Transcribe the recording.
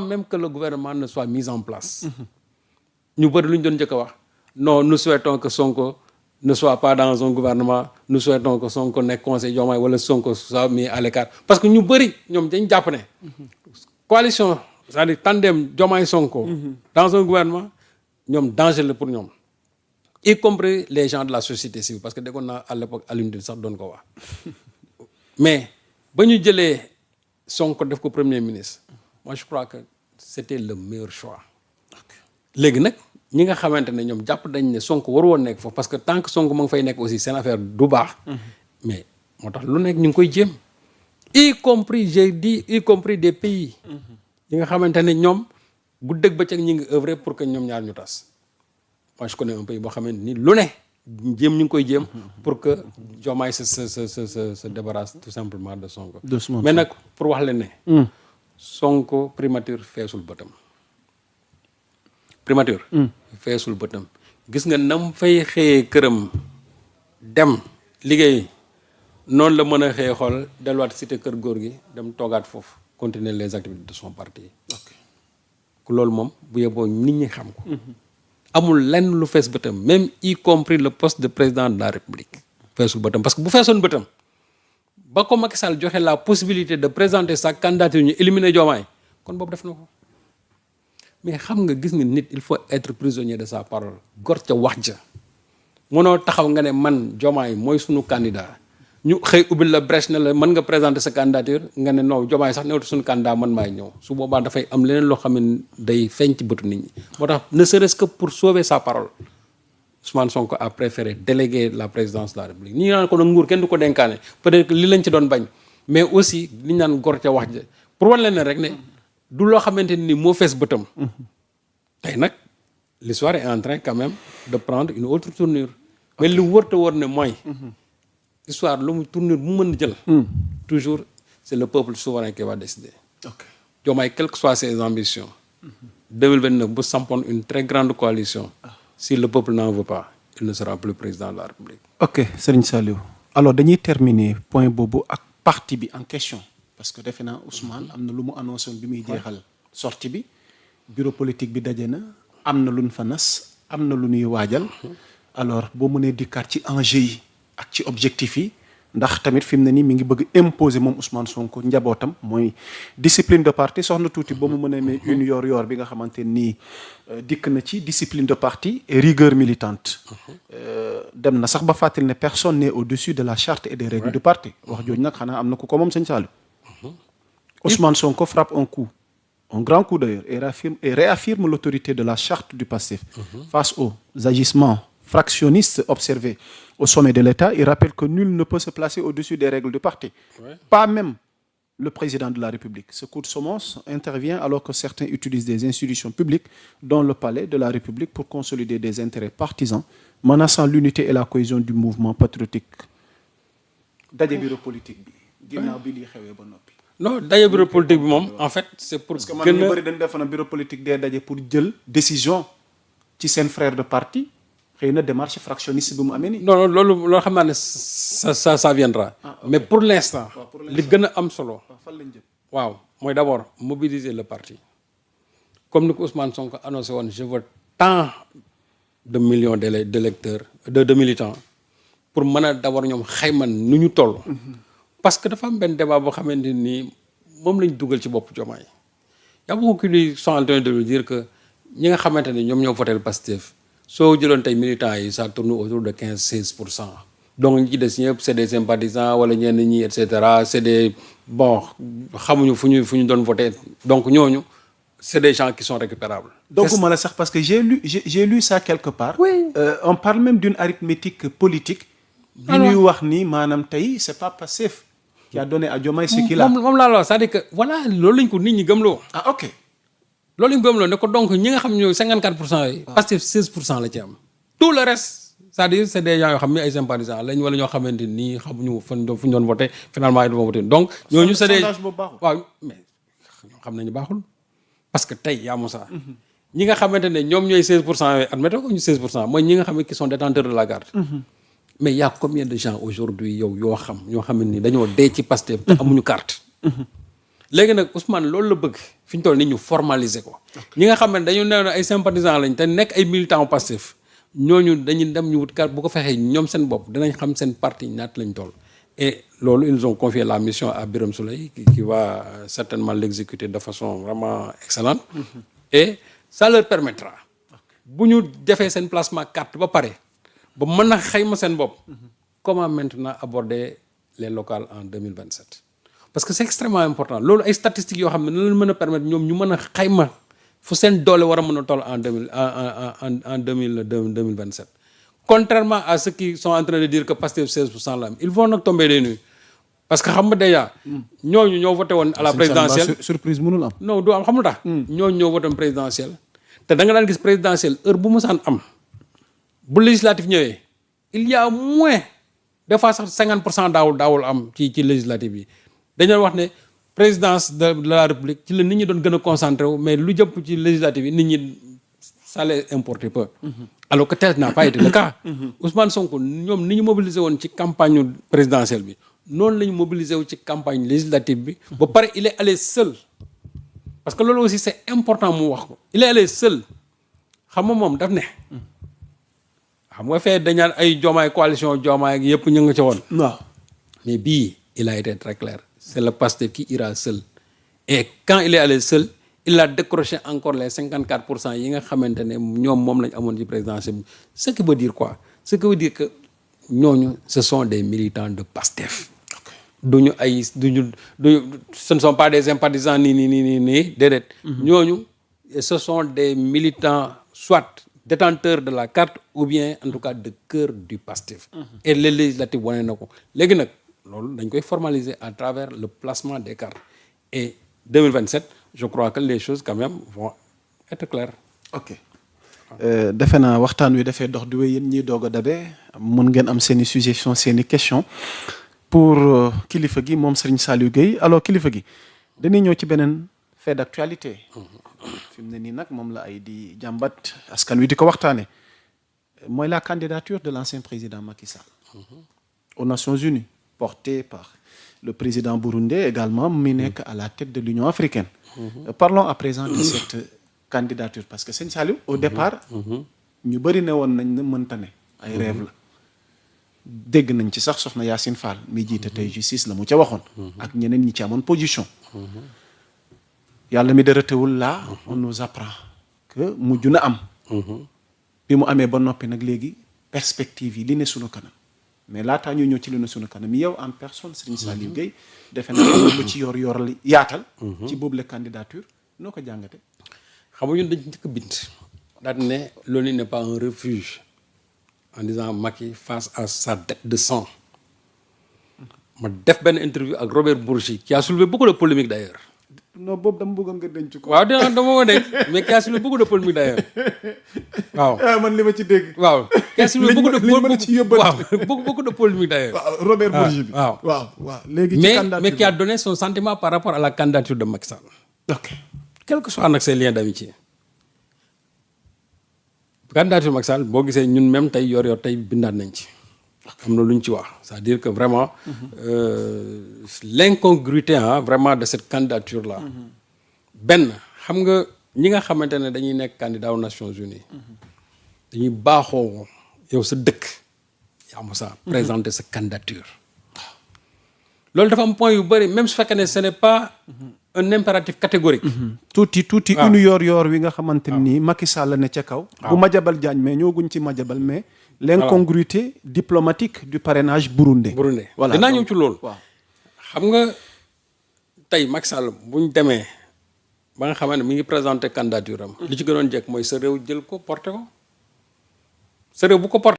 même que le gouvernement ne soit mis en place. Nous non, nous souhaitons que Sonko ne soit pas dans un gouvernement, nous souhaitons que Sonko n'ait conseil Diomaye ou Sonko soit mis à l'écart. Parce que nous, nous sommes japonais. Coalition, c'est-à-dire tandem Diomaye Sonko, dans un gouvernement, nous sommes dangereux pour nous. Y compris les gens de la société civile. Parce que dès qu'on a à l'époque allumé ça, donne quoi. Mais, quand nous avons Sonko comme Premier ministre, moi je crois que c'était le meilleur choix. Maintenant, ñi nga xamantene ñom japp dañ ne Sonko waru won nek fofu parce que tant que Sonko mo ngi fay nek aussi c'est une affaire du baax mais motax lu nek ñu ngi koy jëm y compris j'ai dit y compris des pays yi nga xamantene ñom bu deug ba ci ñi ngi œuvrer pour que ñom ñaar ñu tass moi je connais un pays bo xamanteni lu ne jëm ñu ngi koy jëm pour que Diomaye se débarrasse tout simplement de Sonko mais nak pour wax leen ne Sonko primature fessul bëtam primature feesul bëtam gis nga nam fay xëyee këram dem liggéey noonu la mën a xëyee xool delluwaat cité kër góor gi dem toogaat foofu continuer les activités de son parti ku loolu moom bu yeboo nit ñi xam ko amul lenn lu fees bëtam même y compris le poste de président de la République feesul bëtam parce que bu feesoon bëtam ba ko Macky Sall joxe la possibilité de présenter sa candidature ñu éliminer Diomaye kon boobu def na ko mais xam nga gis nga nit il faut être prisonnier de sa parole gor ca wax ja mënoo taxaw nga ne man Diomaye mooy sunu candidat ñu xëy ubbil la brèche ne la mën nga présenter sa candidature nga ne non Diomaye sax newatu sunu candidat man maay ñëw su boobaa dafay am leneen loo xam ne day feeñ ci bëtu nit ñi moo tax ne serait-ce que pour sauver sa parole Ousmane Sonko a préféré déléguer la présidence de la République ñi naan ko nag nguur kenn du ko dénkaane peut-être que li lañ ci doon bañ mais aussi li ñu naan gor ca wax ja pour wan leen ne rek ne du loo xamante ni moo fees bëtam tey nag l'histoire est en train quand même de prendre une autre tournure mais li wërta wër ne mooy histoire lu mu tournure bu mën a jël toujours c'est le peuple souverain qui va décider Diomaye quelles que soient ses ambitions 2029 bu sampoon une très grande coalition si le peuple n'en veut pas il ne sera plus président de la République. Ok Serigne Saliou alors dañuy terminer point boobu ak parti bi en question parce que defe naa Ousmane am na lu mu annoncé bi muy jeexal sortie bi bureau politique bi daje na am na lu ñu fa nas am na lu ñuy waajal alors boo mënee dikkaat ci enjeu yi ak ci objectif yi ndax tamit fi mu ne nii mi ngi bëgg imposer moom Ousmane Sonko njabootam mooy discipline de parti soxna tuuti ba mu mën a amee une yor bi nga xamante nii dikk na ci discipline de parti et rigueur militante dem na sax ba fàttali ne personne n'est au-dessus de la charte et des règles du parti wax jooju nag xanaa am na ku ko moom sëñ Saliou Ousmane Sonko frappe un grand coup d'ailleurs et réaffirme l'autorité de la charte du PASTEF face aux agissements fractionnistes observés au sommet de l'État. Il rappelle que nul ne peut se placer au-dessus des règles du parti, pas même le président de la République. Ce coup de semonce intervient alors que certains utilisent des institutions publiques, dont le palais de la République, pour consolider des intérêts partisans, menaçant l'unité et la cohésion du mouvement patriotique. Daje bureau politique bi ginnaaw bi li xewé ba noppi. Non daje bureau politique bi moom en fait c'est pour parce que man ñu bari dañ def na bureau politique dee daje pour jël décision ci seen frère de parti xëy na démarche fractionniste bi mu amee nii. non loolu xam naa ne ça viendra. Mais pour l'instant li gën a am solo fan lañ jëm waaw mooy d'abord mobiliser le parti comme ni ko Ousmane Sonko annoncé woon je veux tant de millions d'électeurs de militants pour mën a d'abord ñoom xayman nu ñu toll. Parce que dafa am benn débat boo xamante ni moom lañ dugal ci bopp Diomaye y a beaucoup qui sont en train de lui dire que ñi nga xamante ne ñoom ñoo voté le Pastef soo jëloon tey militants yi ça tourne autour de 15-16%. Donc ñi ci des ñëpp c'est des sympathisants wala ñenn ñi et cetera c'est des bon xamuñu fu ñu doon voté donc ñooñu c'est des gens qui sont récupérables. Donc ma sax parce que j'ai lu ça quelque part. Oui. On parle même d'une arithmétique politique. bi ñuy wax ni maanaam tey c'est pas Pastef qui a donné à Diomaye ce qu'il a. moom laa la wax c'est-à-dire que voilà loolu lañ ko nit ñi gëmloo. Ah ok. loolu lañ ko gëmloo ne ko donc ñi nga xam ñooy 54% yi. Pastef 16% la ci am. tout le reste c'est-à-dire c'est des gens yoo xam ne ay sympathisants lañ wala ñoo xamante ni xamuñu fu ñu doon voté finalement ay doon voté donc. ñooñu c'est des waaw mais ñoo xam nañu baaxul parce que tey yaa Moussa. ñi nga xamante ne ñoom ñooy 16% yooyu admettons ko ñu 16% mooy ñi nga xam ne qui sont détenteurs de la carte. Mais il y a combien de gens aujourd'hui yoo xam ñoo xam ni dañoo dee ci Pastef te amuñu carte. léegi nag Ousmane loolu la bëgg fi ñu toll ni ñu formaliser ko. ñi nga xam ne dañu ne ay sympathisants lañ te nekk ay militants Pastef ñooñu dañuy dem ñu wut carte bu ko fexee ñoom seen bopp dinañ xam seen parti ñaata lañ toll. et loolu ils ont confié la mission à Birame Souleye qui va certainement l'exécuter de façon vraiment excellente. Et ça leur permettra bu ñu defee seen placement carte ba pare ba mën a xayma seen bopp. Comment maintenant aborder les locales en 2027. Parce que c'est extrêmement important loolu ay statistiques yoo xam ne na leen mën a permettre ñoom ñu mën a xayma fu seen doole war a mën a toll en 2027. Contrairement à ceux qui sont en train de dire que Pastef 16% la am ils vont nag tomber des nues parce que xam nga déjà ñooñu ñoo voté woon à la présidentielle. surprise mënul am. non du am xam nga tax. ñooñu ñoo voté présidentielle te da nga daan gis présidentielle heure bu mu saan am bu législatif ñëwee il y a moins des fois sax 50% daawul am ci législative yi dañoo wax ne présidence de la république ci la nit ñi doon gën a concentré wu mais lu jëpp ci législative yi nit ñi ça les importe peu. Alors que tel n'a pas été le cas. Ousmane Sonko ñoom ni ñu mobilisé woon ci campagne présidentielle bi noonu la ñu mobilisé wu ci campagne législative bi. ba pare il est allé seul. parce que loolu aussi c'est important mu wax ko. il est allé seul xam nga moom daf ne. xam nga fee dañaan ay joomaay coalition joomaay ak yëpp ñu nga ca woon. waaw mais bii il a été très clair. c'est le Pastef qui ira seul. et quand il est allé seul. il a décroché encore les 54% yi nga xamante ne ñoom moom lañ amoon ci présidentielle bi ce qui veut dire quoi ce qui veut dire que ñooñu ce sont des militants de Pastef. duñu ce ne sont pas des sympathisants nii déedéet. ñooñu ce sont des militants soit détenteurs de la carte ou bien en tout cas de cœur du Pastef. et les législatives wane na ko léegi nag loolu dañ koy formaliser à travers le placement des cartes et 2027. je crois que les choses quand même vont être claires. ok defe naa waxtaan wi dafay dox di wéy yéen ñiy doog a dabe mun ngeen am seen i suggestions seen i questions pour kilifa gi moom Serigne Saliou Gueye alors kilifa gi dañuy ñëw ci beneen fait d'actualité. fi mu ne nii nag moom la ay di jàmbat askan wi di ko waxtaane mooy la candidature de l'ancien président Macky Sall. aux Nations Unies portée par le président burundais également mi nekk à la tête de l'Union africaine. Parlons à présent de cette candidature parce que Serigne Saliou au départ ñu bëri ne woon nañ ne mënta ne ay rêve la dégg nañ ci sax soxna Yacine Fall mi jiite tey justice la mu ca waxoon ak ñeneen ñi ci amoon position yàlla mi dara teewul là on nous apprend que mujj na am bi mu amee ba noppi nag léegi perspective yi li ne sunu kanam mais laataa ñu ñëw ci li ne sunu kanam yow en personne Serigne Saliou Gueye defe naa lu ci yor yaatal. ci boobu la candidature noo ko jàngate. xam nga ñun dañ njëkk a bind. daal ne l'ONU n'est pas un refuge en disant Macky face à sa dette de sang. ma def benn interview ak Robert Bourgi qui a soulevé beaucoup de polémiques d'ailleurs. non boobu dama bëggoon nga denc ko. waaw dama ko denc mais qui a soulevé beaucoup de polémiques d'ailleurs waaw. man li ma ci dégg. waaw qui a soulevé beaucoup de polémiques d'ailleurs. waaw Robert Bourgi bi. waaw léegi ci candidature mais qui a donné son sentiment par rapport à la candidature de Macky Sall. ok quel que soit nag ses liens d'amitié. candidature Macky Sall boo gisee ñun même tey yor tey bindaat nañ ci. am na lu ñu ci wax c'est-à-dire que vraiment l'incongruité vraiment de cette candidature là benn xam nga ñi nga xamante ne dañuy nekk candidat aux Nations Unies dañuy baaxoo yow sa dëkk yaa ma sa présenter sa candidature loolu dafa am point yu bëri même su fekkee ne ce n'est pas un impératif catégorique tuuti unu yor wi nga xamante ni Macky Sall ne ca kaw bu Madiambal Diagne mais ñooguñ ci Madiambal mais l'incongruité diplomatique du parrainage burundais. voilà dinaa ñëw ci loolu. xam nga tey Macky Sall bu ñu demee ba nga xamante ne mi ngi présenté candidature am. li ci gënoon jekk mooy sa réew jël ko porté ko sa réew bu ko porté.